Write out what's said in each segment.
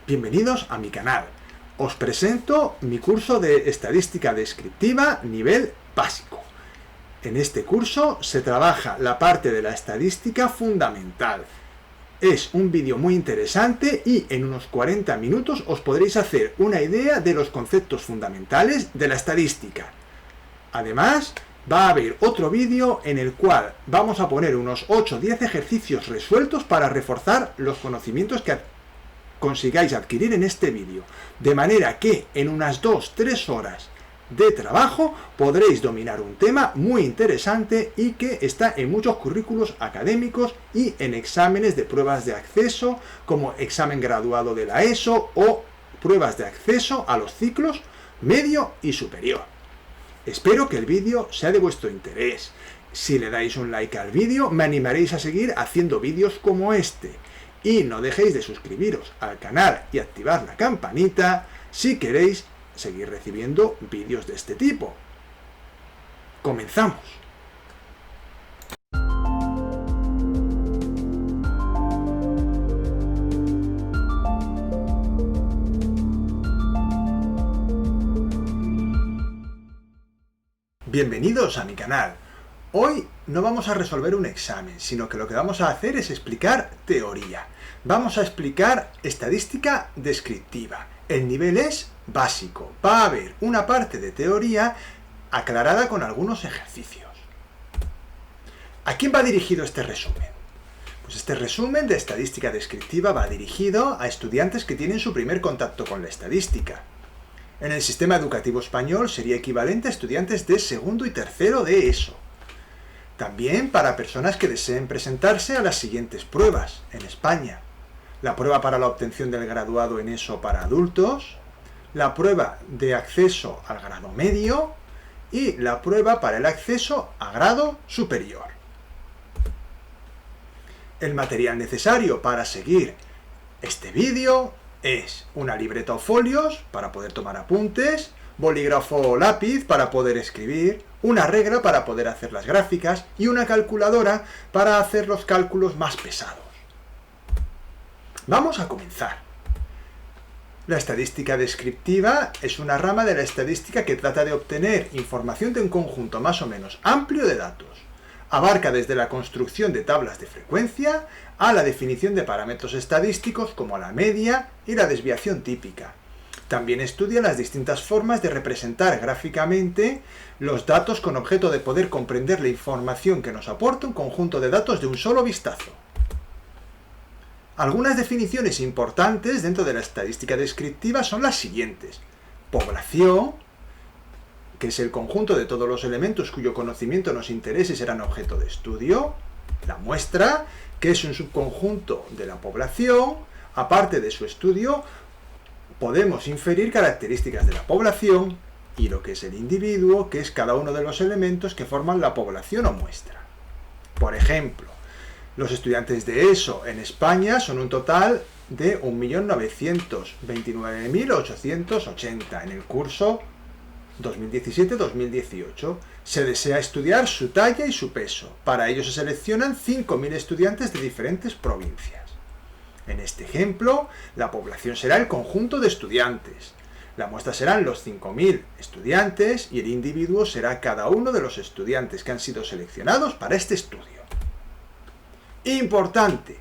Bienvenidos a mi canal. Os presento mi curso de estadística descriptiva nivel básico. En este curso se trabaja la parte de la estadística fundamental. Es un vídeo muy interesante y en unos 40 minutos os podréis hacer una idea de los conceptos fundamentales de la estadística. Además, va a haber otro vídeo en el cual vamos a poner unos 8 o 10 ejercicios resueltos para reforzar los conocimientos que consigáis adquirir en este vídeo, de manera que en unas 2-3 horas de trabajo podréis dominar un tema muy interesante y que está en muchos currículos académicos y en exámenes de pruebas de acceso como examen graduado de la ESO o pruebas de acceso a los ciclos medio y superior. Espero que el vídeo sea de vuestro interés. Si le dais un like al vídeo, me animaréis a seguir haciendo vídeos como este. Y no dejéis de suscribiros al canal y activar la campanita si queréis seguir recibiendo vídeos de este tipo. ¡Comenzamos! Bienvenidos a mi canal. Hoy no vamos a resolver un examen, sino que lo que vamos a hacer es explicar teoría. Vamos a explicar estadística descriptiva. El nivel es básico. Va a haber una parte de teoría aclarada con algunos ejercicios. ¿A quién va dirigido este resumen? Pues este resumen de estadística descriptiva va dirigido a estudiantes que tienen su primer contacto con la estadística. En el sistema educativo español sería equivalente a estudiantes de segundo y tercero de ESO. También para personas que deseen presentarse a las siguientes pruebas en España. La prueba para la obtención del graduado en ESO para adultos, la prueba de acceso al grado medio y la prueba para el acceso a grado superior. El material necesario para seguir este vídeo es una libreta o folios para poder tomar apuntes, bolígrafo o lápiz para poder escribir, una regla para poder hacer las gráficas y una calculadora para hacer los cálculos más pesados. Vamos a comenzar. La estadística descriptiva es una rama de la estadística que trata de obtener información de un conjunto más o menos amplio de datos. Abarca desde la construcción de tablas de frecuencia a la definición de parámetros estadísticos como la media y la desviación típica. También estudia las distintas formas de representar gráficamente los datos con objeto de poder comprender la información que nos aporta un conjunto de datos de un solo vistazo. Algunas definiciones importantes dentro de la estadística descriptiva son las siguientes. Población, que es el conjunto de todos los elementos cuyo conocimiento nos interese y serán objeto de estudio. La muestra, que es un subconjunto de la población. Aparte de su estudio, podemos inferir características de la población y lo que es el individuo, que es cada uno de los elementos que forman la población o muestra. Por ejemplo, los estudiantes de ESO en España son un total de 1.929.880 en el curso 2017-2018. Se desea estudiar su talla y su peso. Para ello se seleccionan 5.000 estudiantes de diferentes provincias. En este ejemplo, la población será el conjunto de estudiantes. La muestra serán los 5.000 estudiantes y el individuo será cada uno de los estudiantes que han sido seleccionados para este estudio. Importante,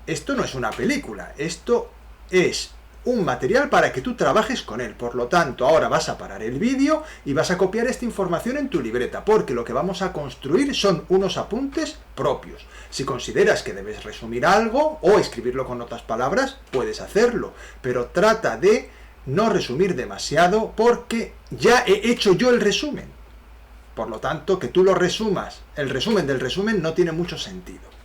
esto no es una película, esto es un material para que tú trabajes con él. Por lo tanto, ahora vas a parar el vídeo y vas a copiar esta información en tu libreta, porque lo que vamos a construir son unos apuntes propios. Si consideras que debes resumir algo o escribirlo con otras palabras, puedes hacerlo, pero trata de no resumir demasiado porque ya he hecho yo el resumen. Por lo tanto, que tú lo resumas, el resumen del resumen no tiene mucho sentido.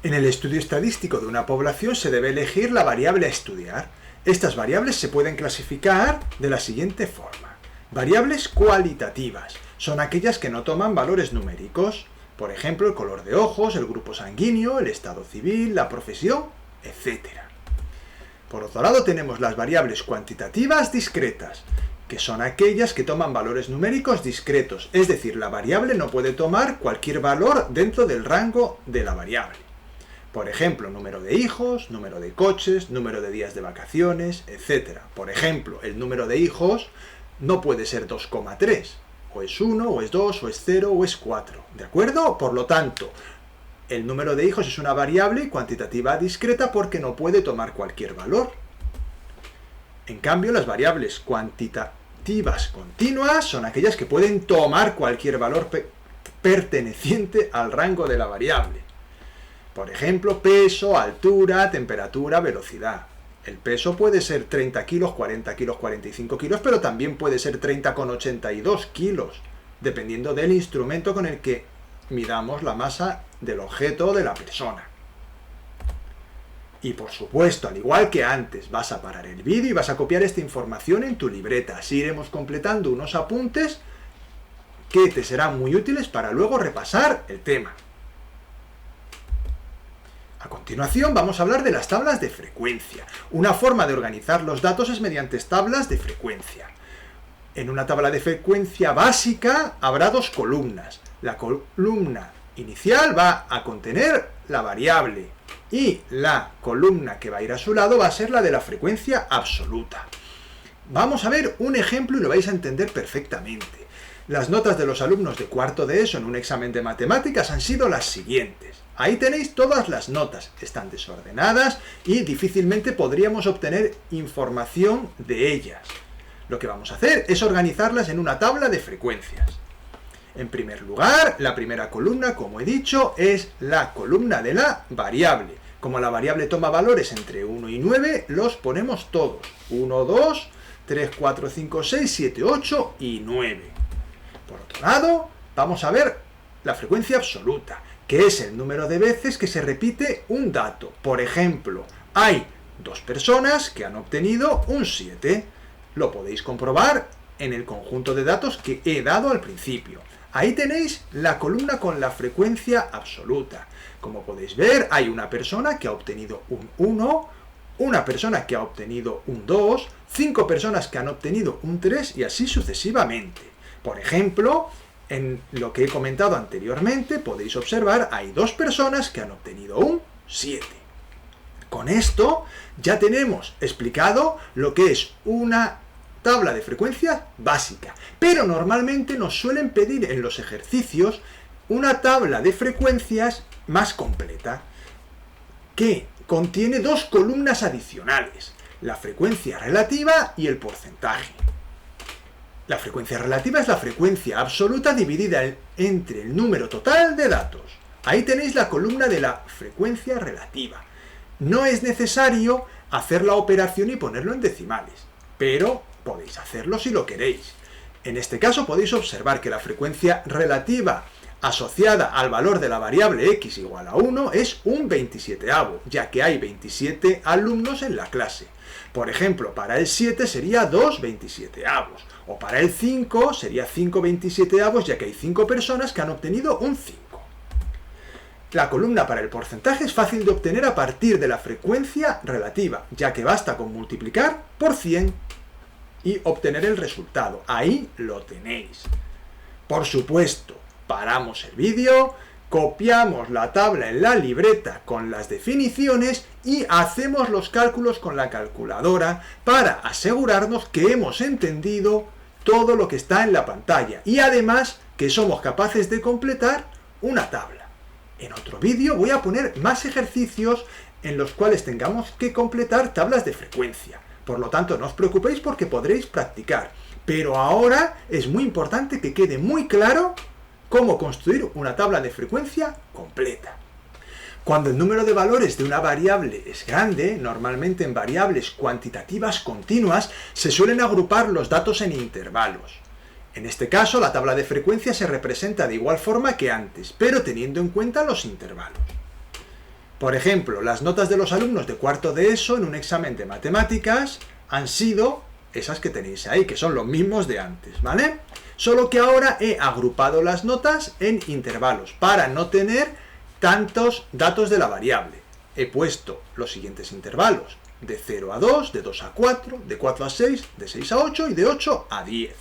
En el estudio estadístico de una población se debe elegir la variable a estudiar. Estas variables se pueden clasificar de la siguiente forma. Variables cualitativas son aquellas que no toman valores numéricos, por ejemplo, el color de ojos, el grupo sanguíneo, el estado civil, la profesión, etc. Por otro lado, tenemos las variables cuantitativas discretas, que son aquellas que toman valores numéricos discretos, es decir, la variable no puede tomar cualquier valor dentro del rango de la variable. Por ejemplo, número de hijos, número de coches, número de días de vacaciones, etc. Por ejemplo, el número de hijos no puede ser 2,3. O es 1, o es 2, o es 0, o es 4. ¿De acuerdo? Por lo tanto, el número de hijos es una variable cuantitativa discreta porque no puede tomar cualquier valor. En cambio, las variables cuantitativas continuas son aquellas que pueden tomar cualquier valor perteneciente al rango de la variable. Por ejemplo, peso, altura, temperatura, velocidad. El peso puede ser 30 kilos, 40 kilos, 45 kilos, pero también puede ser 30,82 kilos, dependiendo del instrumento con el que midamos la masa del objeto o de la persona. Y por supuesto, al igual que antes, vas a parar el vídeo y vas a copiar esta información en tu libreta. Así iremos completando unos apuntes que te serán muy útiles para luego repasar el tema. A continuación vamos a hablar de las tablas de frecuencia. Una forma de organizar los datos es mediante tablas de frecuencia. En una tabla de frecuencia básica habrá dos columnas. La columna inicial va a contener la variable y la columna que va a ir a su lado va a ser la de la frecuencia absoluta. Vamos a ver un ejemplo y lo vais a entender perfectamente. Las notas de los alumnos de cuarto de ESO en un examen de matemáticas han sido las siguientes. Ahí tenéis todas las notas, están desordenadas y difícilmente podríamos obtener información de ellas. Lo que vamos a hacer es organizarlas en una tabla de frecuencias. En primer lugar, la primera columna, como he dicho, es la columna de la variable. Como la variable toma valores entre 1 y 9, los ponemos todos. 1, 2, 3, 4, 5, 6, 7, 8 y 9. Por otro lado, vamos a ver la frecuencia absoluta, que es el número de veces que se repite un dato. Por ejemplo, hay dos personas que han obtenido un 7. Lo podéis comprobar en el conjunto de datos que he dado al principio. Ahí tenéis la columna con la frecuencia absoluta. Como podéis ver, hay una persona que ha obtenido un 1, una persona que ha obtenido un 2, 5 personas que han obtenido un 3 y así sucesivamente. Por ejemplo, en lo que he comentado anteriormente, podéis observar, hay dos personas que han obtenido un 7. Con esto ya tenemos explicado lo que es una tabla de frecuencia básica, pero normalmente nos suelen pedir en los ejercicios una tabla de frecuencias más completa, que contiene dos columnas adicionales, la frecuencia relativa y el porcentaje. La frecuencia relativa es la frecuencia absoluta dividida entre el número total de datos. Ahí tenéis la columna de la frecuencia relativa. No es necesario hacer la operación y ponerlo en decimales, pero podéis hacerlo si lo queréis. En este caso podéis observar que la frecuencia relativa asociada al valor de la variable x igual a 1 es un 27avo, ya que hay 27 alumnos en la clase. Por ejemplo, para el 7 sería 2 27avos, o para el 5 sería 5 27avos, ya que hay 5 personas que han obtenido un 5. La columna para el porcentaje es fácil de obtener a partir de la frecuencia relativa, ya que basta con multiplicar por 100 y obtener el resultado. Ahí lo tenéis. Por supuesto, paramos el vídeo, copiamos la tabla en la libreta con las definiciones y hacemos los cálculos con la calculadora para asegurarnos que hemos entendido todo lo que está en la pantalla y además que somos capaces de completar una tabla. En otro vídeo voy a poner más ejercicios en los cuales tengamos que completar tablas de frecuencia. Por lo tanto, no os preocupéis porque podréis practicar. Pero ahora es muy importante que quede muy claro cómo construir una tabla de frecuencia completa. Cuando el número de valores de una variable es grande, normalmente en variables cuantitativas continuas, se suelen agrupar los datos en intervalos. En este caso, la tabla de frecuencia se representa de igual forma que antes, pero teniendo en cuenta los intervalos. Por ejemplo, las notas de los alumnos de cuarto de ESO en un examen de matemáticas han sido esas que tenéis ahí, que son los mismos de antes, ¿vale? Solo que ahora he agrupado las notas en intervalos para no tener tantos datos de la variable. He puesto los siguientes intervalos: de 0 a 2, de 2 a 4, de 4 a 6, de 6 a 8 y de 8 a 10.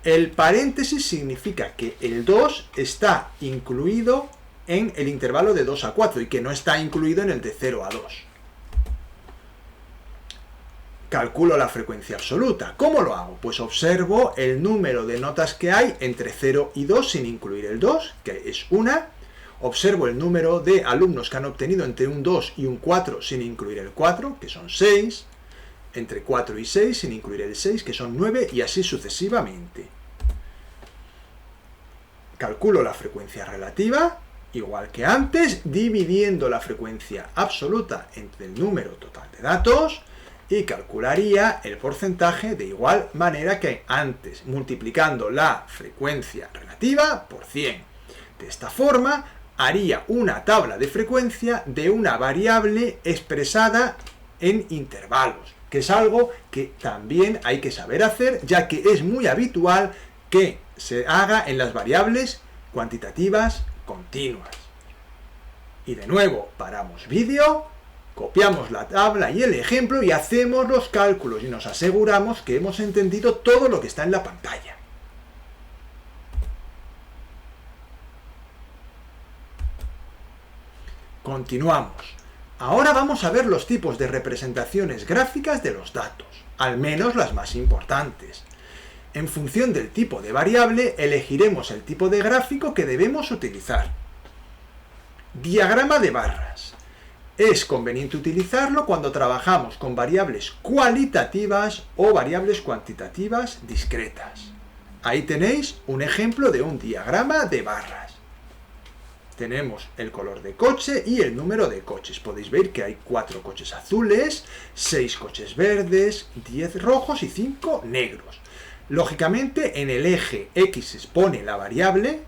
El paréntesis significa que el 2 está incluido en el intervalo de 2 a 4 y que no está incluido en el de 0 a 2. Calculo la frecuencia absoluta. ¿Cómo lo hago? Pues observo el número de notas que hay entre 0 y 2 sin incluir el 2, que es una. Observo el número de alumnos que han obtenido entre un 2 y un 4 sin incluir el 4, que son 6. Entre 4 y 6 sin incluir el 6, que son 9, y así sucesivamente. Calculo la frecuencia relativa, igual que antes, dividiendo la frecuencia absoluta entre el número total de datos, y calcularía el porcentaje de igual manera que antes, multiplicando la frecuencia relativa por 100. De esta forma, haría una tabla de frecuencia de una variable expresada en intervalos, que es algo que también hay que saber hacer, ya que es muy habitual que se haga en las variables cuantitativas continuas. Y de nuevo, paramos vídeo, copiamos la tabla y el ejemplo y hacemos los cálculos y nos aseguramos que hemos entendido todo lo que está en la pantalla. Continuamos. Ahora vamos a ver los tipos de representaciones gráficas de los datos, al menos las más importantes. En función del tipo de variable, elegiremos el tipo de gráfico que debemos utilizar. Diagrama de barras. Es conveniente utilizarlo cuando trabajamos con variables cualitativas o variables cuantitativas discretas. Ahí tenéis un ejemplo de un diagrama de barras. Tenemos el color de coche y el número de coches. Podéis ver que hay 4 coches azules, 6 coches verdes, 10 rojos y 5 negros. Lógicamente, en el eje X se expone la variable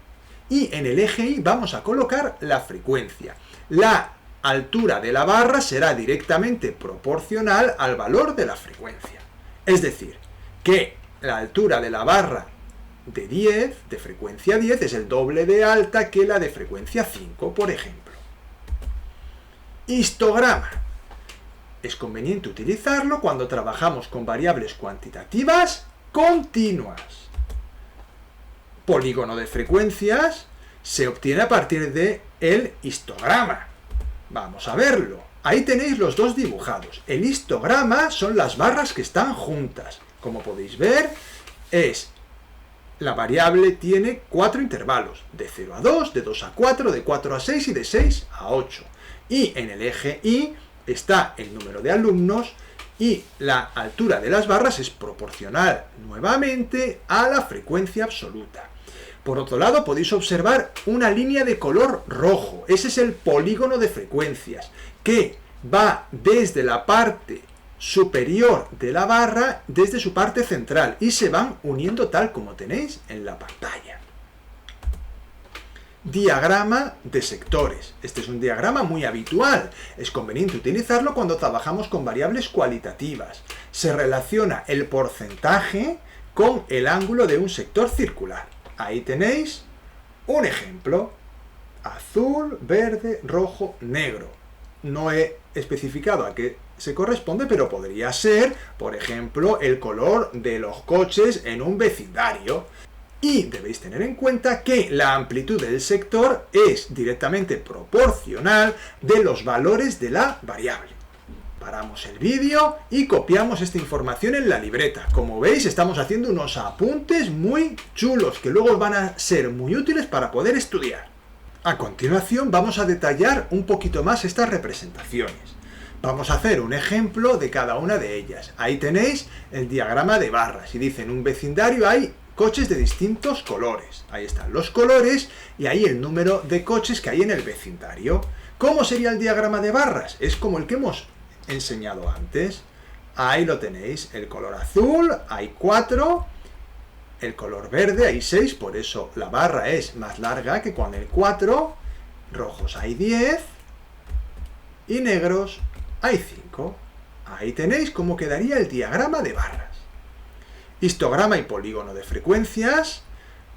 y en el eje Y vamos a colocar la frecuencia. La altura de la barra será directamente proporcional al valor de la frecuencia. Es decir, que la altura de la barra de 10, de frecuencia 10, es el doble de alta que la de frecuencia 5, por ejemplo. Histograma. Es conveniente utilizarlo cuando trabajamos con variables cuantitativas continuas. Polígono de frecuencias se obtiene a partir del histograma. Vamos a verlo. Ahí tenéis los dos dibujados. El histograma son las barras que están juntas. Como podéis ver, la variable tiene 4 intervalos, de 0 a 2, de 2 a 4, de 4 a 6 y de 6 a 8. Y en el eje Y está el número de alumnos y la altura de las barras es proporcional nuevamente a la frecuencia absoluta. Por otro lado, podéis observar una línea de color rojo. Ese es el polígono de frecuencias, que va desde la parte superior de la barra, desde su parte central, y se van uniendo tal como tenéis en la pantalla. Diagrama de sectores. Este es un diagrama muy habitual. Es conveniente utilizarlo cuando trabajamos con variables cualitativas. Se relaciona el porcentaje con el ángulo de un sector circular. Ahí tenéis un ejemplo. Azul, verde, rojo, negro. No he especificado a qué se corresponde, pero podría ser, por ejemplo, el color de los coches en un vecindario. Y debéis tener en cuenta que la amplitud del sector es directamente proporcional de los valores de la variable. Paramos el vídeo y copiamos esta información en la libreta. Como veis, estamos haciendo unos apuntes muy chulos que luego van a ser muy útiles para poder estudiar. A continuación vamos a detallar un poquito más estas representaciones. Vamos a hacer un ejemplo de cada una de ellas. Ahí tenéis el diagrama de barras y dice: en un vecindario hay coches de distintos colores. Ahí están los colores y ahí el número de coches que hay en el vecindario. ¿Cómo sería el diagrama de barras? Es como el que hemos enseñado antes. Ahí lo tenéis, el color azul, hay 4, el color verde, hay 6, por eso la barra es más larga que con el 4, rojos hay 10 y negros hay 5. Ahí tenéis cómo quedaría el diagrama de barras. Histograma y polígono de frecuencias.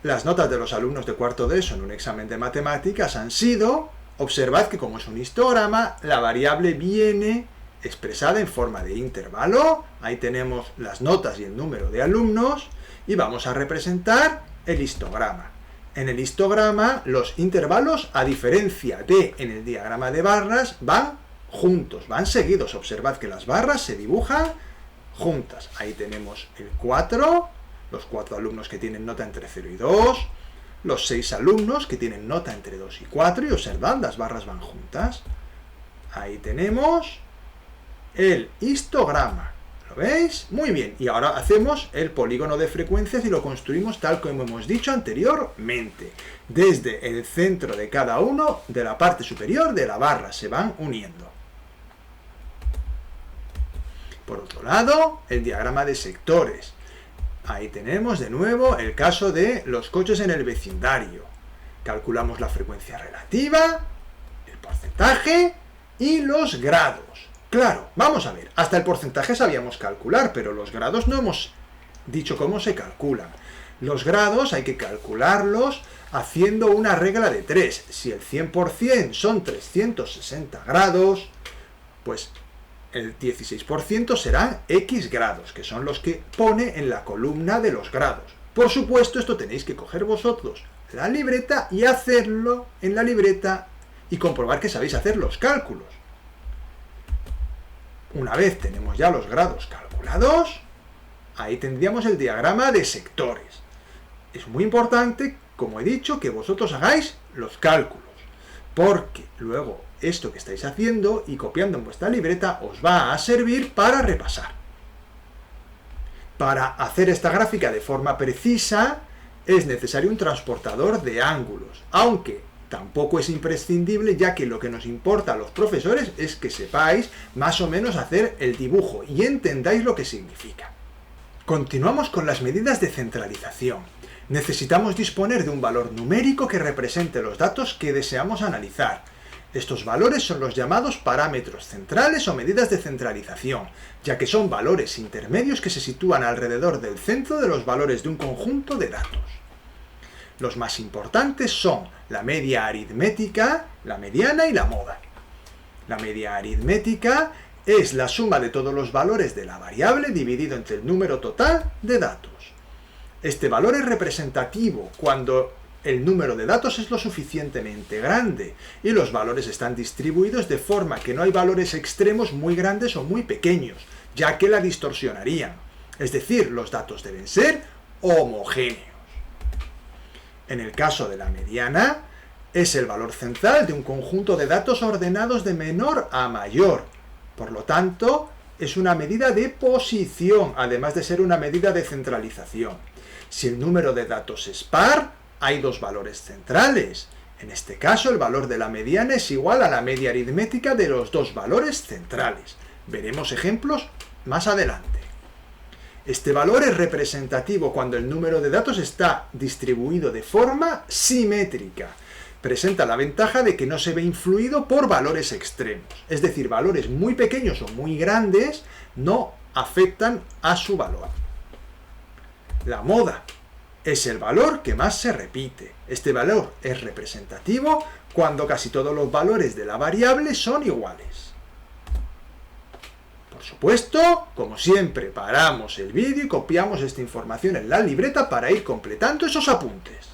Las notas de los alumnos de cuarto de ESO en un examen de matemáticas han sido, observad que como es un histograma, la variable viene expresada en forma de intervalo. Ahí tenemos las notas y el número de alumnos y vamos a representar el histograma. En el histograma, los intervalos, a diferencia de en el diagrama de barras, van juntos, van seguidos. Observad que las barras se dibujan juntas. Ahí tenemos el 4, los 4 alumnos que tienen nota entre 0 y 2, los 6 alumnos que tienen nota entre 2 y 4, y observad, las barras van juntas. Ahí tenemos el histograma. ¿Lo veis? Muy bien. Y ahora hacemos el polígono de frecuencias y lo construimos tal como hemos dicho anteriormente. Desde el centro de cada uno de la parte superior de la barra se van uniendo. Por otro lado, el diagrama de sectores. Ahí tenemos de nuevo el caso de los coches en el vecindario. Calculamos la frecuencia relativa, el porcentaje y los grados. Claro, vamos a ver, hasta el porcentaje sabíamos calcular, pero los grados no hemos dicho cómo se calculan. Los grados hay que calcularlos haciendo una regla de 3. Si el 100% son 360 grados, pues el 16% serán X grados, que son los que pone en la columna de los grados. Por supuesto, esto tenéis que coger vosotros la libreta y hacerlo en la libreta y comprobar que sabéis hacer los cálculos. Una vez tenemos ya los grados calculados, ahí tendríamos el diagrama de sectores. Es muy importante, como he dicho, que vosotros hagáis los cálculos, porque luego esto que estáis haciendo y copiando en vuestra libreta os va a servir para repasar. Para hacer esta gráfica de forma precisa es necesario un transportador de ángulos, aunque tampoco es imprescindible, ya que lo que nos importa a los profesores es que sepáis más o menos hacer el dibujo y entendáis lo que significa. Continuamos con las medidas de centralización. Necesitamos disponer de un valor numérico que represente los datos que deseamos analizar. Estos valores son los llamados parámetros centrales o medidas de centralización, ya que son valores intermedios que se sitúan alrededor del centro de los valores de un conjunto de datos. Los más importantes son la media aritmética, la mediana y la moda. La media aritmética es la suma de todos los valores de la variable dividido entre el número total de datos. Este valor es representativo cuando el número de datos es lo suficientemente grande y los valores están distribuidos de forma que no hay valores extremos muy grandes o muy pequeños, ya que la distorsionarían. Es decir, los datos deben ser homogéneos. En el caso de la mediana, es el valor central de un conjunto de datos ordenados de menor a mayor. Por lo tanto, es una medida de posición, además de ser una medida de centralización. Si el número de datos es par, hay dos valores centrales. En este caso, el valor de la mediana es igual a la media aritmética de los dos valores centrales. Veremos ejemplos más adelante. Este valor es representativo cuando el número de datos está distribuido de forma simétrica. Presenta la ventaja de que no se ve influido por valores extremos. Es decir, valores muy pequeños o muy grandes no afectan a su valor. La moda es el valor que más se repite. Este valor es representativo cuando casi todos los valores de la variable son iguales. Por supuesto, como siempre, paramos el vídeo y copiamos esta información en la libreta para ir completando esos apuntes.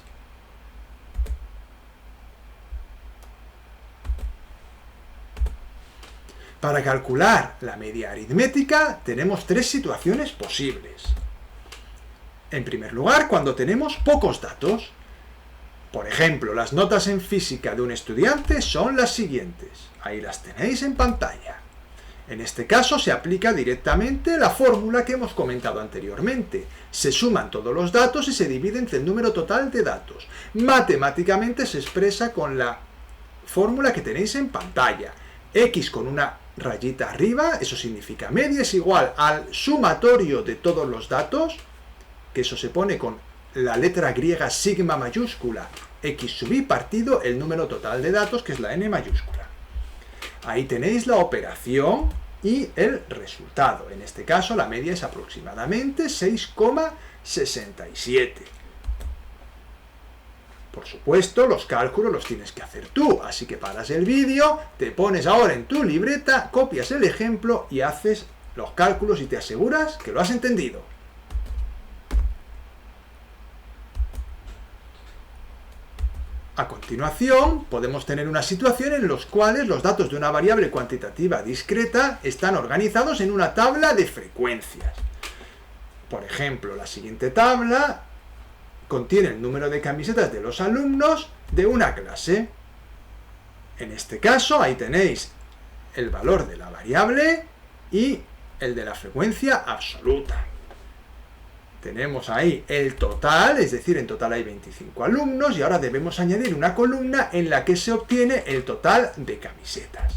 Para calcular la media aritmética tenemos tres situaciones posibles. En primer lugar, cuando tenemos pocos datos. Por ejemplo, las notas en física de un estudiante son las siguientes. Ahí las tenéis en pantalla. En este caso se aplica directamente la fórmula que hemos comentado anteriormente. Se suman todos los datos y se divide entre el número total de datos. Matemáticamente se expresa con la fórmula que tenéis en pantalla. X con una rayita arriba, eso significa media, es igual al sumatorio de todos los datos, que eso se pone con la letra griega sigma mayúscula, X sub i partido el número total de datos, que es la n mayúscula. Ahí tenéis la operación y el resultado. En este caso la media es aproximadamente 6,67. Por supuesto, los cálculos los tienes que hacer tú, así que paras el vídeo, te pones ahora en tu libreta, copias el ejemplo y haces los cálculos y te aseguras que lo has entendido. A continuación, podemos tener una situación en la cual los datos de una variable cuantitativa discreta están organizados en una tabla de frecuencias. Por ejemplo, la siguiente tabla contiene el número de camisetas de los alumnos de una clase. En este caso, ahí tenéis el valor de la variable y el de la frecuencia absoluta. Tenemos ahí el total, es decir, en total hay 25 alumnos y ahora debemos añadir una columna en la que se obtiene el total de camisetas.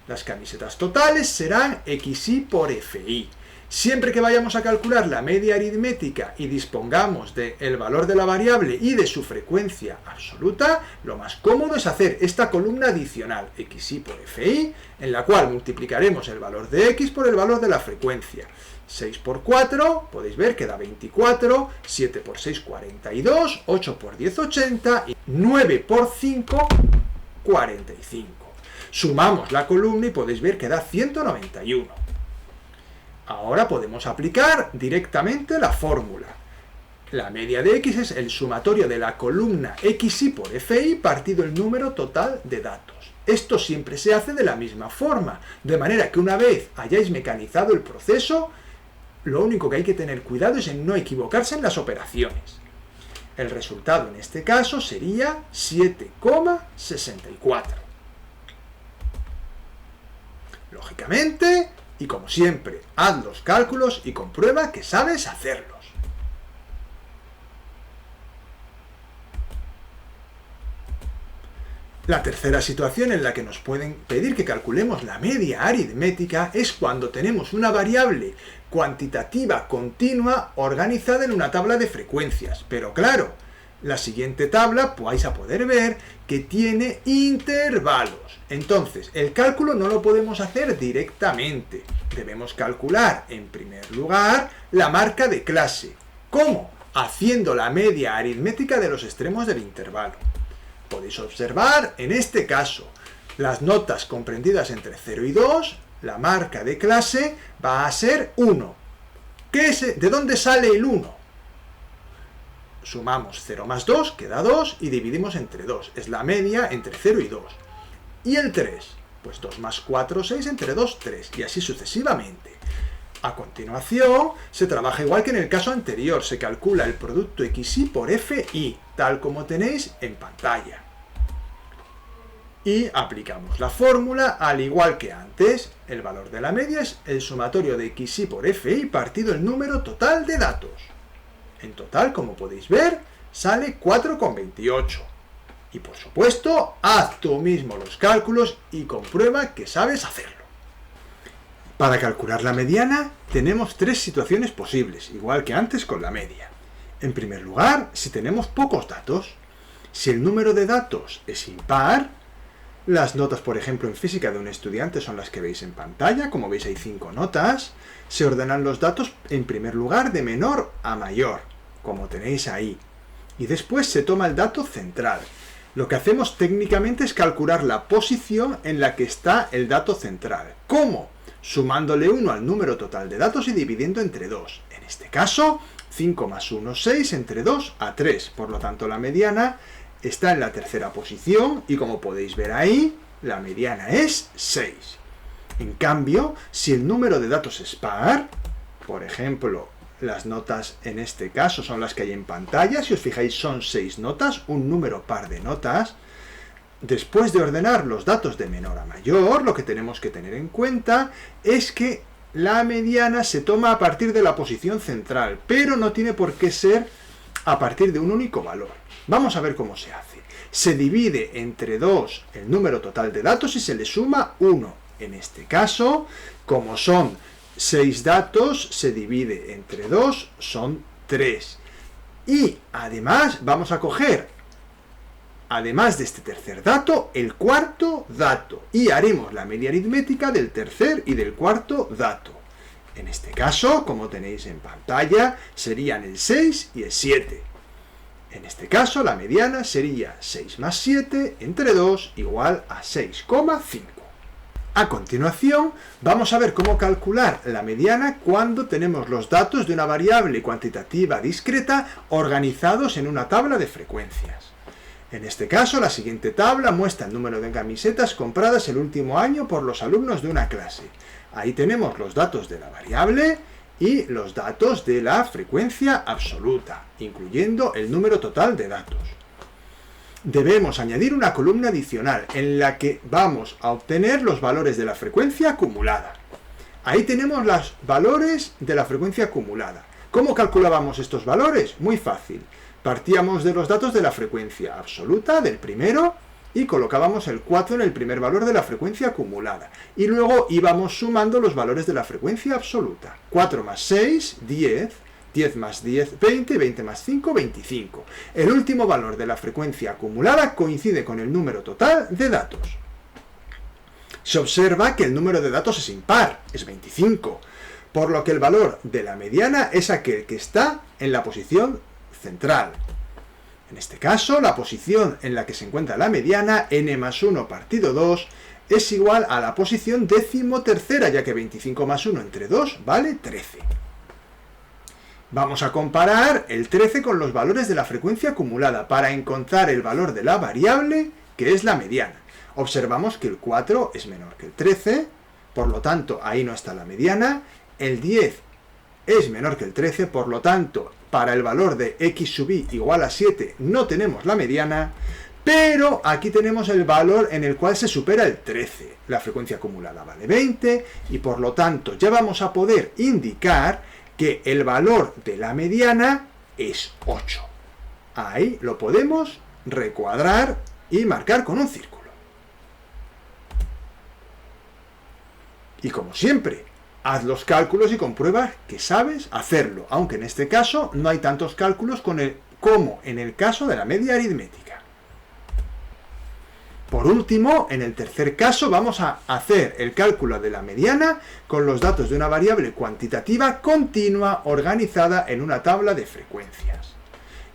Las camisetas totales serán xi por fi. Siempre que vayamos a calcular la media aritmética y dispongamos del valor de la variable y de su frecuencia absoluta, lo más cómodo es hacer esta columna adicional, xi por fi, en la cual multiplicaremos el valor de x por el valor de la frecuencia. 6 por 4, podéis ver que da 24, 7 por 6, 42, 8 por 10, 80, y 9 por 5, 45. Sumamos la columna y podéis ver que da 191. Ahora podemos aplicar directamente la fórmula. La media de x es el sumatorio de la columna xi por fi partido el número total de datos. Esto siempre se hace de la misma forma, de manera que una vez hayáis mecanizado el proceso, lo único que hay que tener cuidado es en no equivocarse en las operaciones. El resultado en este caso sería 7,64. Lógicamente, y como siempre, haz los cálculos y comprueba que sabes hacerlos. La tercera situación en la que nos pueden pedir que calculemos la media aritmética es cuando tenemos una variable cuantitativa continua organizada en una tabla de frecuencias. Pero claro, la siguiente tabla vais a poder ver que tiene intervalos. Entonces, el cálculo no lo podemos hacer directamente. Debemos calcular, en primer lugar, la marca de clase. ¿Cómo? Haciendo la media aritmética de los extremos del intervalo. Podéis observar, en este caso, las notas comprendidas entre 0 y 2, la marca de clase va a ser 1. ¿De dónde sale el 1? Sumamos 0 más 2, que da 2, y dividimos entre 2. Es la media entre 0 y 2. ¿Y el 3? Pues 2 más 4, 6, entre 2, 3, y así sucesivamente. A continuación, se trabaja igual que en el caso anterior, se calcula el producto xi por fi, tal como tenéis en pantalla. Y aplicamos la fórmula al igual que antes. El valor de la media es el sumatorio de xi por fi partido el número total de datos. En total, como podéis ver, sale 4,28. Y por supuesto, haz tú mismo los cálculos y comprueba que sabes hacerlo. Para calcular la mediana, tenemos tres situaciones posibles, igual que antes con la media. En primer lugar, si tenemos pocos datos, si el número de datos es impar, las notas, por ejemplo, en física de un estudiante son las que veis en pantalla, como veis hay 5 notas, se ordenan los datos en primer lugar de menor a mayor, como tenéis ahí, y después se toma el dato central. Lo que hacemos técnicamente es calcular la posición en la que está el dato central. ¿Cómo? Sumándole 1 al número total de datos y dividiendo entre 2. En este caso, 5 más 1, 6, entre 2 a 3. Por lo tanto, la mediana está en la tercera posición y como podéis ver ahí, la mediana es 6. En cambio, si el número de datos es par, por ejemplo, las notas en este caso son las que hay en pantalla, si os fijáis son 6 notas, un número par de notas. Después de ordenar los datos de menor a mayor, lo que tenemos que tener en cuenta es que la mediana se toma a partir de la posición central, pero no tiene por qué ser a partir de un único valor. Vamos a ver cómo se hace. Se divide entre 2 el número total de datos y se le suma 1. En este caso, como son 6 datos, se divide entre 2, son 3. Y además vamos a coger, además de este tercer dato, el cuarto dato. Y haremos la media aritmética del tercer y del cuarto dato. En este caso, como tenéis en pantalla, serían el 6 y el 7. En este caso, la mediana sería 6 más 7 entre 2 igual a 6,5. A continuación, vamos a ver cómo calcular la mediana cuando tenemos los datos de una variable cuantitativa discreta organizados en una tabla de frecuencias. En este caso, la siguiente tabla muestra el número de camisetas compradas el último año por los alumnos de una clase. Ahí tenemos los datos de la variable y los datos de la frecuencia absoluta, incluyendo el número total de datos. Debemos añadir una columna adicional en la que vamos a obtener los valores de la frecuencia acumulada. Ahí tenemos los valores de la frecuencia acumulada. ¿Cómo calculábamos estos valores? Muy fácil. Partíamos de los datos de la frecuencia absoluta, del primero, y colocábamos el 4 en el primer valor de la frecuencia acumulada. Y luego íbamos sumando los valores de la frecuencia absoluta. 4 más 6, 10, 10 más 10, 20, 20 más 5, 25. El último valor de la frecuencia acumulada coincide con el número total de datos. Se observa que el número de datos es impar, es 25, por lo que el valor de la mediana es aquel que está en la posición central. En este caso, la posición en la que se encuentra la mediana, n más 1 partido 2, es igual a la posición decimotercera, ya que 25 más 1 entre 2 vale 13. Vamos a comparar el 13 con los valores de la frecuencia acumulada para encontrar el valor de la variable, que es la mediana. Observamos que el 4 es menor que el 13, por lo tanto, ahí no está la mediana. El 10 es menor que el 13, por lo tanto, para el valor de x sub i igual a 7 no tenemos la mediana, pero aquí tenemos el valor en el cual se supera el 13. La frecuencia acumulada vale 20 y por lo tanto ya vamos a poder indicar que el valor de la mediana es 8. Ahí lo podemos recuadrar y marcar con un círculo. Y como siempre, haz los cálculos y comprueba que sabes hacerlo, aunque en este caso no hay tantos cálculos como en el caso de la media aritmética. Por último, en el tercer caso vamos a hacer el cálculo de la mediana con los datos de una variable cuantitativa continua organizada en una tabla de frecuencias.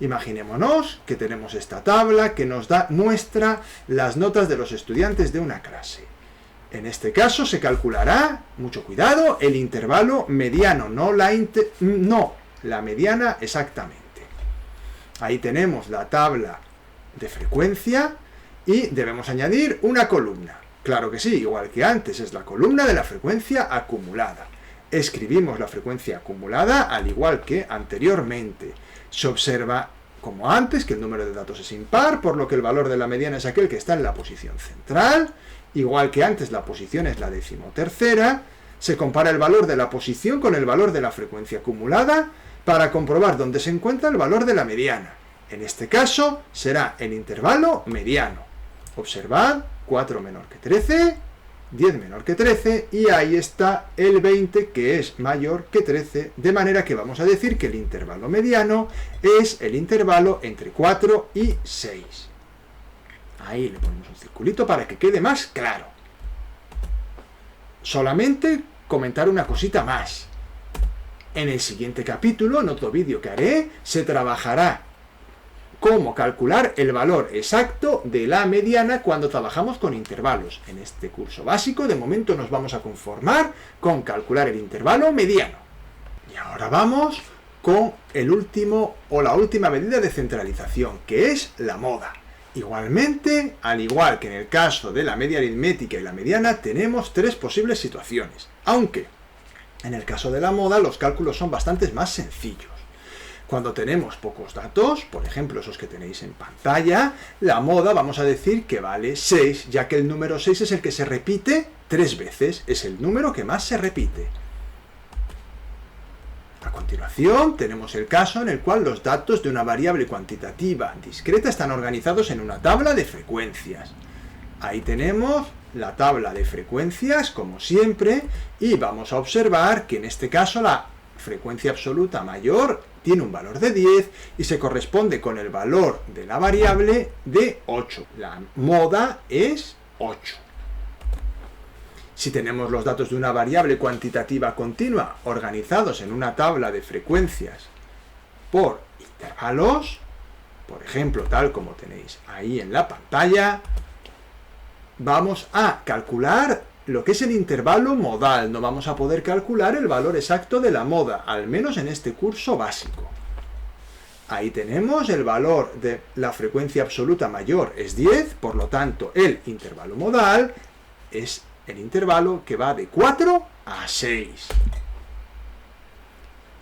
Imaginémonos que tenemos esta tabla que nos muestra las notas de los estudiantes de una clase. En este caso se calculará, mucho cuidado, el intervalo mediano, no la mediana exactamente. Ahí tenemos la tabla de frecuencia y debemos añadir una columna. Claro que sí, igual que antes, es la columna de la frecuencia acumulada. Escribimos la frecuencia acumulada al igual que anteriormente. Se observa, como antes, que el número de datos es impar, por lo que el valor de la mediana es aquel que está en la posición central. Igual que antes, la posición es la decimotercera. Se compara el valor de la posición con el valor de la frecuencia acumulada para comprobar dónde se encuentra el valor de la mediana. En este caso, será el intervalo mediano. Observad, 4 menor que 13, 10 menor que 13, y ahí está el 20, que es mayor que 13, de manera que vamos a decir que el intervalo mediano es el intervalo entre 4 y 6. Ahí le ponemos un circulito para que quede más claro. Solamente comentar una cosita más. En el siguiente capítulo, en otro vídeo que haré, se trabajará cómo calcular el valor exacto de la mediana cuando trabajamos con intervalos. En este curso básico, de momento nos vamos a conformar con calcular el intervalo mediano. Y ahora vamos con el último o la última medida de centralización, que es la moda. Igualmente, al igual que en el caso de la media aritmética y la mediana, tenemos tres posibles situaciones, aunque en el caso de la moda los cálculos son bastante más sencillos. Cuando tenemos pocos datos, por ejemplo esos que tenéis en pantalla, la moda vamos a decir que vale 6, ya que el número 6 es el que se repite 3 veces, es el número que más se repite. A continuación, tenemos el caso en el cual los datos de una variable cuantitativa discreta están organizados en una tabla de frecuencias. Ahí tenemos la tabla de frecuencias, como siempre, y vamos a observar que en este caso la frecuencia absoluta mayor tiene un valor de 10 y se corresponde con el valor de la variable de 8. La moda es 8. Si tenemos los datos de una variable cuantitativa continua organizados en una tabla de frecuencias por intervalos, por ejemplo, tal como tenéis ahí en la pantalla, vamos a calcular lo que es el intervalo modal. No vamos a poder calcular el valor exacto de la moda, al menos en este curso básico. Ahí tenemos el valor de la frecuencia absoluta mayor es 10, por lo tanto el intervalo modal es el intervalo que va de 4 a 6.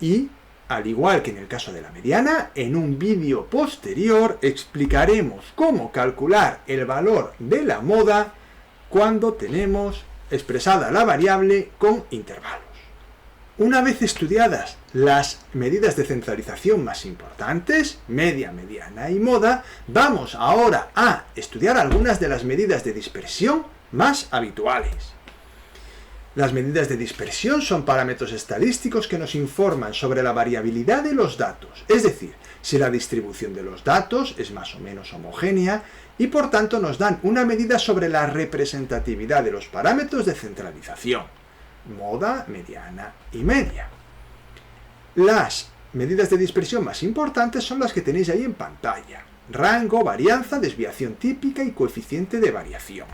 Y, al igual que en el caso de la mediana, en un vídeo posterior explicaremos cómo calcular el valor de la moda cuando tenemos expresada la variable con intervalos. Una vez estudiadas las medidas de centralización más importantes, media, mediana y moda, vamos ahora a estudiar algunas de las medidas de dispersión más habituales. Las medidas de dispersión son parámetros estadísticos que nos informan sobre la variabilidad de los datos, es decir, si la distribución de los datos es más o menos homogénea y por tanto nos dan una medida sobre la representatividad de los parámetros de centralización, moda, mediana y media. Las medidas de dispersión más importantes son las que tenéis ahí en pantalla: rango, varianza, desviación típica y coeficiente de variación.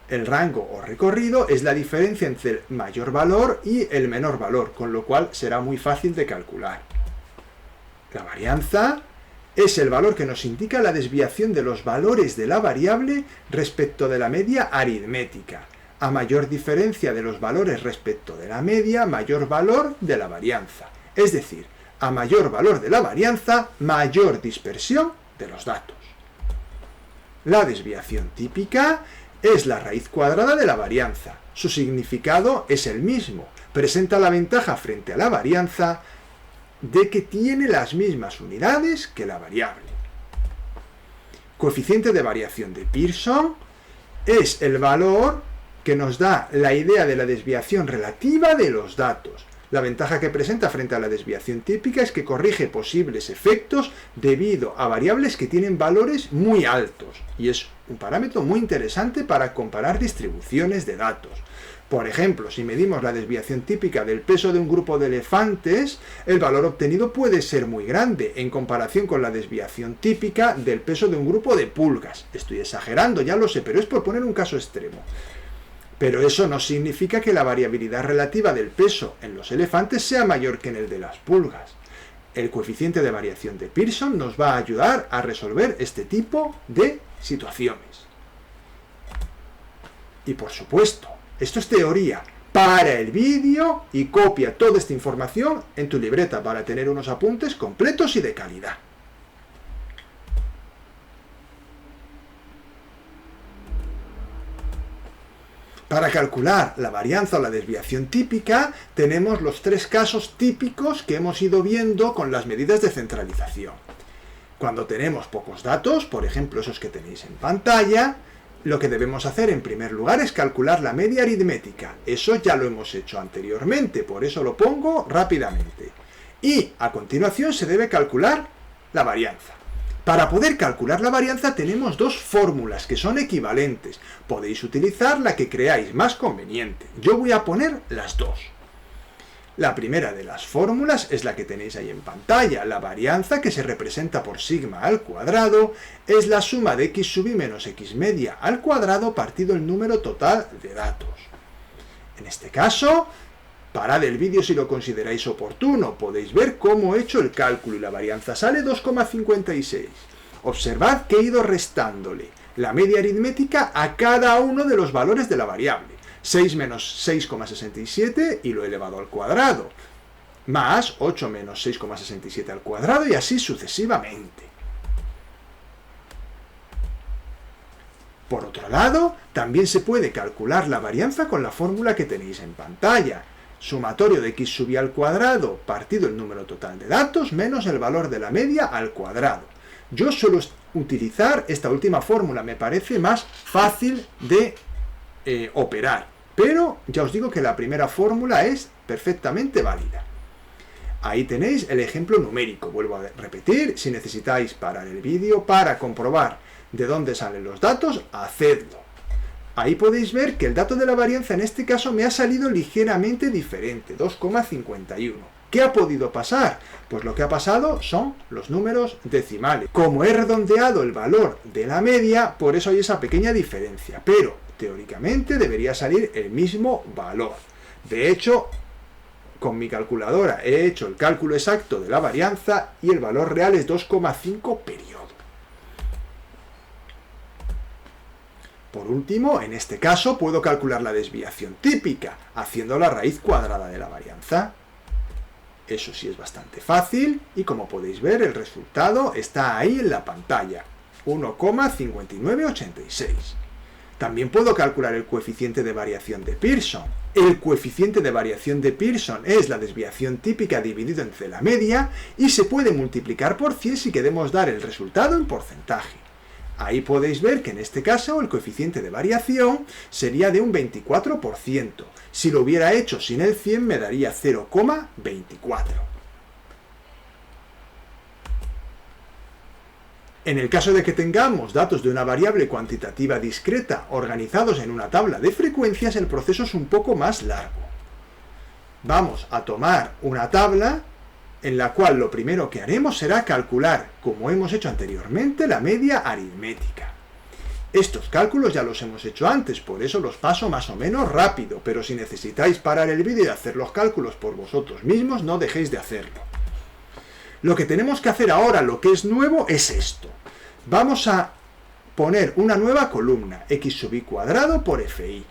El rango o recorrido es la diferencia entre el mayor valor y el menor valor, con lo cual será muy fácil de calcular. La varianza es el valor que nos indica la desviación de los valores de la variable respecto de la media aritmética. A mayor diferencia de los valores respecto de la media, mayor valor de la varianza. Es decir, a mayor valor de la varianza, mayor dispersión de los datos. La desviación típica es la raíz cuadrada de la varianza. Su significado es el mismo. Presenta la ventaja frente a la varianza de que tiene las mismas unidades que la variable. Coeficiente de variación de Pearson es el valor que nos da la idea de la desviación relativa de los datos. La ventaja que presenta frente a la desviación típica es que corrige posibles efectos debido a variables que tienen valores muy altos, y es un parámetro muy interesante para comparar distribuciones de datos. Por ejemplo, si medimos la desviación típica del peso de un grupo de elefantes, el valor obtenido puede ser muy grande en comparación con la desviación típica del peso de un grupo de pulgas. Estoy exagerando, ya lo sé, pero es por poner un caso extremo. Pero eso no significa que la variabilidad relativa del peso en los elefantes sea mayor que en el de las pulgas. El coeficiente de variación de Pearson nos va a ayudar a resolver este tipo de situaciones. Y por supuesto, esto es teoría. Para el vídeo y copia toda esta información en tu libreta para tener unos apuntes completos y de calidad. Para calcular la varianza o la desviación típica, tenemos los tres casos típicos que hemos ido viendo con las medidas de centralización. Cuando tenemos pocos datos, por ejemplo esos que tenéis en pantalla, lo que debemos hacer en primer lugar es calcular la media aritmética. Eso ya lo hemos hecho anteriormente, por eso lo pongo rápidamente. Y a continuación se debe calcular la varianza. Para poder calcular la varianza tenemos dos fórmulas que son equivalentes. Podéis utilizar la que creáis más conveniente. Yo voy a poner las dos. La primera de las fórmulas es la que tenéis ahí en pantalla. La varianza, que se representa por sigma al cuadrado, es la suma de x sub i menos x media al cuadrado partido el número total de datos. En este caso, parad el vídeo si lo consideráis oportuno. Podéis ver cómo he hecho el cálculo y la varianza sale 2,56. Observad que he ido restándole la media aritmética a cada uno de los valores de la variable. 6 menos 6,67 y lo he elevado al cuadrado, más 8 menos 6,67 al cuadrado y así sucesivamente. Por otro lado, también se puede calcular la varianza con la fórmula que tenéis en pantalla. Sumatorio de x sub i al cuadrado partido el número total de datos menos el valor de la media al cuadrado. Yo suelo utilizar esta última fórmula, me parece más fácil de operar, pero ya os digo que la primera fórmula es perfectamente válida. Ahí tenéis el ejemplo numérico. Vuelvo a repetir, si necesitáis parar el vídeo para comprobar de dónde salen los datos, hacedlo. Ahí podéis ver que el dato de la varianza en este caso me ha salido ligeramente diferente, 2,51. ¿Qué ha podido pasar? Pues lo que ha pasado son los números decimales. Como he redondeado el valor de la media, por eso hay esa pequeña diferencia, pero teóricamente debería salir el mismo valor. De hecho, con mi calculadora he hecho el cálculo exacto de la varianza y el valor real es 2,5 periodo. Por último, en este caso puedo calcular la desviación típica, haciendo la raíz cuadrada de la varianza. Eso sí es bastante fácil y como podéis ver el resultado está ahí en la pantalla, 1,5986. También puedo calcular el coeficiente de variación de Pearson. El coeficiente de variación de Pearson es la desviación típica dividido entre la media y se puede multiplicar por 100 si queremos dar el resultado en porcentaje. Ahí podéis ver que en este caso el coeficiente de variación sería de un 24%. Si lo hubiera hecho sin el 100 me daría 0,24. En el caso de que tengamos datos de una variable cuantitativa discreta organizados en una tabla de frecuencias, el proceso es un poco más largo. Vamos a tomar una tabla en la cual lo primero que haremos será calcular, como hemos hecho anteriormente, la media aritmética. Estos cálculos ya los hemos hecho antes, por eso los paso más o menos rápido, pero si necesitáis parar el vídeo y hacer los cálculos por vosotros mismos, no dejéis de hacerlo. Lo que tenemos que hacer ahora, lo que es nuevo, es esto. Vamos a poner una nueva columna, x sub i cuadrado por fi.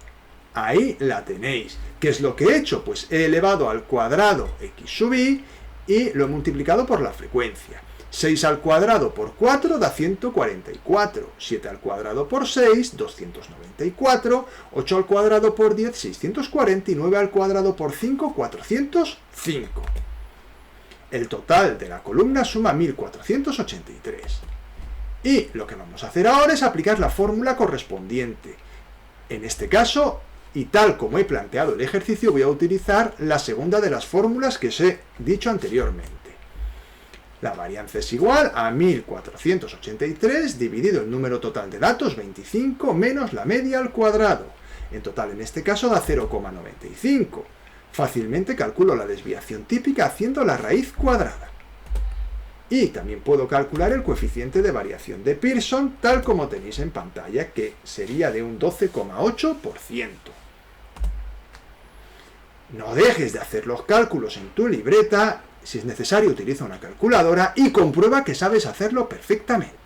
Ahí la tenéis. ¿Qué es lo que he hecho? Pues he elevado al cuadrado x sub i y lo he multiplicado por la frecuencia. 6 al cuadrado por 4 da 144, 7 al cuadrado por 6, 294, 8 al cuadrado por 10, 640 y 9 al cuadrado por 5, 405. El total de la columna suma 1483. Y lo que vamos a hacer ahora es aplicar la fórmula correspondiente. En este caso, y tal como he planteado el ejercicio, voy a utilizar la segunda de las fórmulas que os he dicho anteriormente. La varianza es igual a 1483 dividido el número total de datos, 25, menos la media al cuadrado. En total, en este caso, da 0,95. Fácilmente calculo la desviación típica haciendo la raíz cuadrada. Y también puedo calcular el coeficiente de variación de Pearson, tal como tenéis en pantalla, que sería de un 12,8%. No dejes de hacer los cálculos en tu libreta, si es necesario utiliza una calculadora y comprueba que sabes hacerlo perfectamente.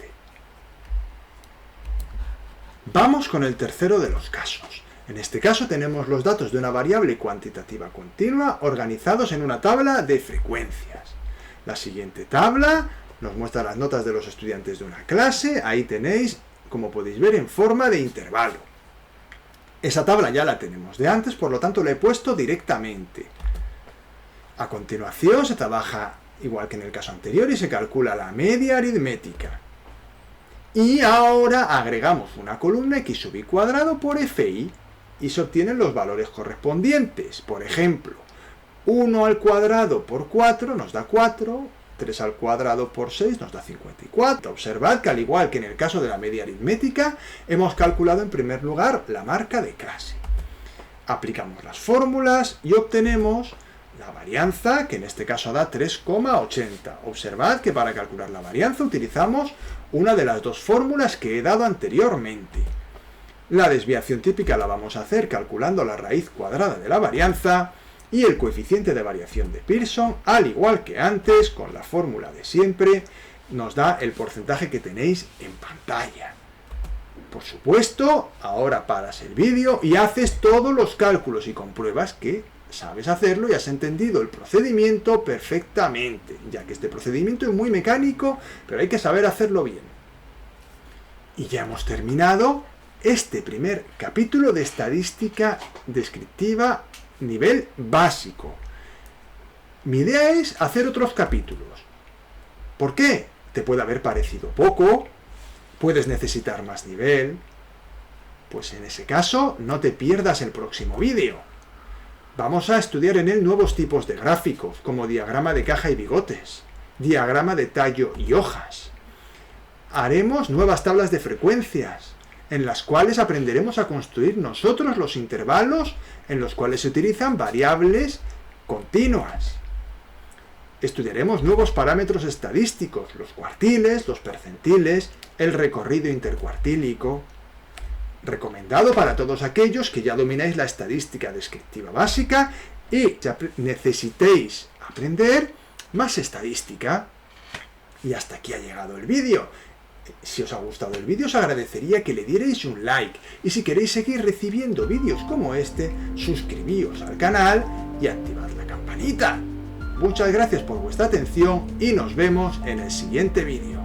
Vamos con el tercero de los casos. En este caso tenemos los datos de una variable cuantitativa continua organizados en una tabla de frecuencias. La siguiente tabla nos muestra las notas de los estudiantes de una clase, ahí tenéis, como podéis ver, en forma de intervalo. Esa tabla ya la tenemos de antes, por lo tanto la he puesto directamente. A continuación se trabaja igual que en el caso anterior y se calcula la media aritmética. Y ahora agregamos una columna x sub i cuadrado por fi y se obtienen los valores correspondientes. Por ejemplo, 1 al cuadrado por 4 nos da 4, 3 al cuadrado por 6 nos da 54. Observad que al igual que en el caso de la media aritmética, hemos calculado en primer lugar la marca de clase. Aplicamos las fórmulas y obtenemos la varianza, que en este caso da 3,80. Observad que para calcular la varianza utilizamos una de las dos fórmulas que he dado anteriormente. La desviación típica la vamos a hacer calculando la raíz cuadrada de la varianza y el coeficiente de variación de Pearson, al igual que antes, con la fórmula de siempre, nos da el porcentaje que tenéis en pantalla. Por supuesto, ahora paras el vídeo y haces todos los cálculos y compruebas que sabes hacerlo y has entendido el procedimiento perfectamente, ya que este procedimiento es muy mecánico, pero hay que saber hacerlo bien. Y ya hemos terminado este primer capítulo de estadística descriptiva nivel básico. Mi idea es hacer otros capítulos. ¿Por qué? Te puede haber parecido poco, puedes necesitar más nivel. Pues en ese caso, no te pierdas el próximo vídeo. Vamos a estudiar en él nuevos tipos de gráficos, como diagrama de caja y bigotes, diagrama de tallo y hojas. Haremos nuevas tablas de frecuencias, en las cuales aprenderemos a construir nosotros los intervalos en los cuales se utilizan variables continuas. Estudiaremos nuevos parámetros estadísticos, los cuartiles, los percentiles, el recorrido intercuartílico. Recomendado para todos aquellos que ya domináis la estadística descriptiva básica y necesitéis aprender más estadística. Y hasta aquí ha llegado el vídeo. Si os ha gustado el vídeo, os agradecería que le dierais un like. Y si queréis seguir recibiendo vídeos como este, suscribíos al canal y activad la campanita. Muchas gracias por vuestra atención y nos vemos en el siguiente vídeo.